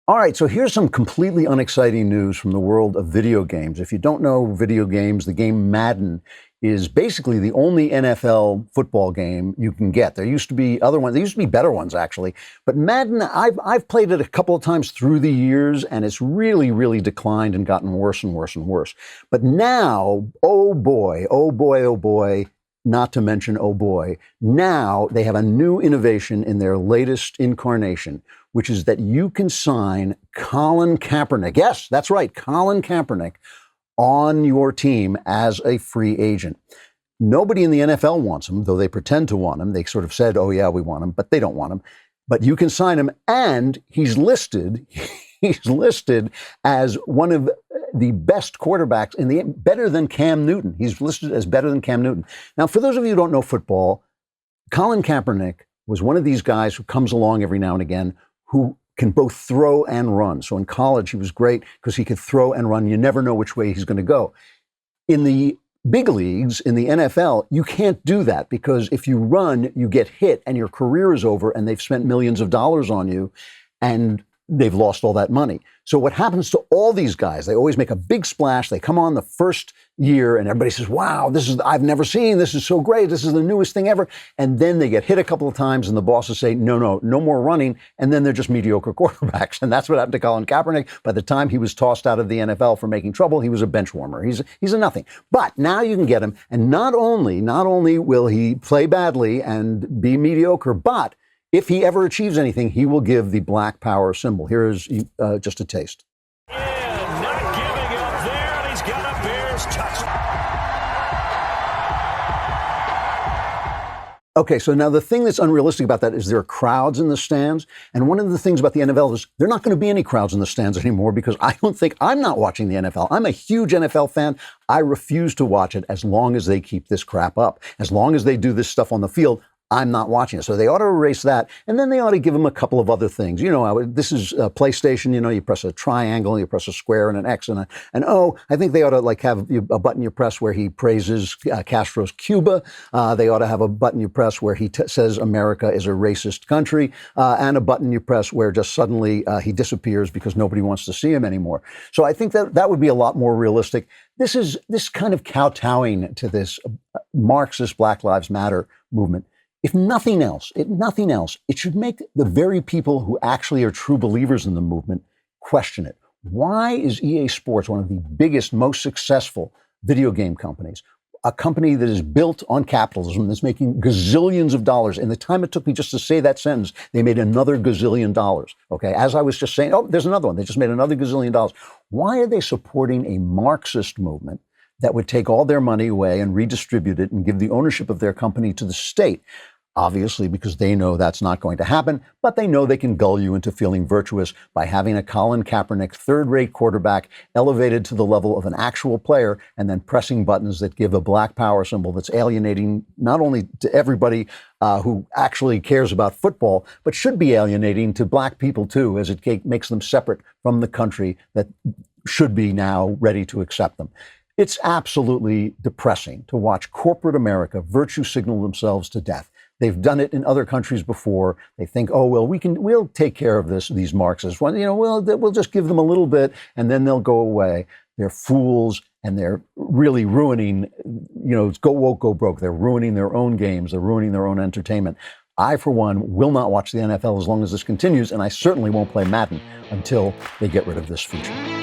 All right, so here's some completely unexciting news from the world of video games. If you don't know video games, the game Madden is basically the only NFL football game you can get. There used to be other ones. There used to be better ones, actually. But Madden, I've played it a couple of times through the years, and it's really, really declined and gotten worse and worse and worse. But now, oh boy, oh boy, oh boy, not to mention, oh boy, now they have a new innovation in their latest incarnation, which is that you can sign Colin Kaepernick. Yes, that's right, Colin Kaepernick on your team as a free agent. Nobody in the NFL wants him, though they pretend to want him. They sort of said, oh yeah, we want him, but they don't want him. But you can sign him, and he's listed as one of the best quarterbacks better than Cam Newton. He's listed as better than Cam Newton. Now, for those of you who don't know football, Colin Kaepernick was one of these guys who comes along every now and again who can both throw and run. So in college, he was great because he could throw and run. You never know which way he's going to go. In the big leagues, in the NFL, you can't do that because if you run, you get hit and your career is over and they've spent millions of dollars on you and they've lost all that money. So what happens to all these guys, they always make a big splash. They come on the first year and everybody says, wow, I've never seen, this is so great. This is the newest thing ever. And then they get hit a couple of times and the bosses say, no more running. And then they're just mediocre quarterbacks. And that's what happened to Colin Kaepernick. By the time he was tossed out of the NFL for making trouble, he was a bench warmer. He's a nothing. But now you can get him. And not only will he play badly and be mediocre, but if he ever achieves anything, he will give the Black Power symbol. Here is just a taste. And not giving up there, and he's got a Bears touchdown. Okay, so now the thing that's unrealistic about that is there are crowds in the stands. And one of the things about the NFL is there are not going to be any crowds in the stands anymore because I'm not watching the NFL. I'm a huge NFL fan. I refuse to watch it as long as they keep this crap up. As long as they do this stuff on the field, I'm not watching it. So they ought to erase that. And then they ought to give them a couple of other things. You know, this is PlayStation. You know, you press a triangle, you press a square and an X and an O. I think they ought to have a button you press where he praises Castro's Cuba. They ought to have a button you press where he says America is a racist country, and a button you press where just suddenly he disappears because nobody wants to see him anymore. So I think that would be a lot more realistic. This kind of kowtowing to this Marxist Black Lives Matter movement. If nothing else, it should make the very people who actually are true believers in the movement question it. Why is EA Sports one of the biggest, most successful video game companies? A company that is built on capitalism, that's making gazillions of dollars. In the time it took me just to say that sentence, they made another gazillion dollars. Okay, as I was just saying, oh, there's another one. They just made another gazillion dollars. Why are they supporting a Marxist movement that would take all their money away and redistribute it and give the ownership of their company to the state? Obviously, because they know that's not going to happen, but they know they can gull you into feeling virtuous by having a Colin Kaepernick third-rate quarterback elevated to the level of an actual player and then pressing buttons that give a Black Power symbol that's alienating not only to everybody who actually cares about football, but should be alienating to black people too, as it makes them separate from the country that should be now ready to accept them. It's absolutely depressing to watch corporate America virtue signal themselves to death. They've done it in other countries before. They think, oh, well, we'll take care of these Marxists. Well, we'll just give them a little bit and then they'll go away. They're fools and they're really ruining, go woke, go broke. They're ruining their own games. They're ruining their own entertainment. I, for one, will not watch the NFL as long as this continues, and I certainly won't play Madden until they get rid of this feature.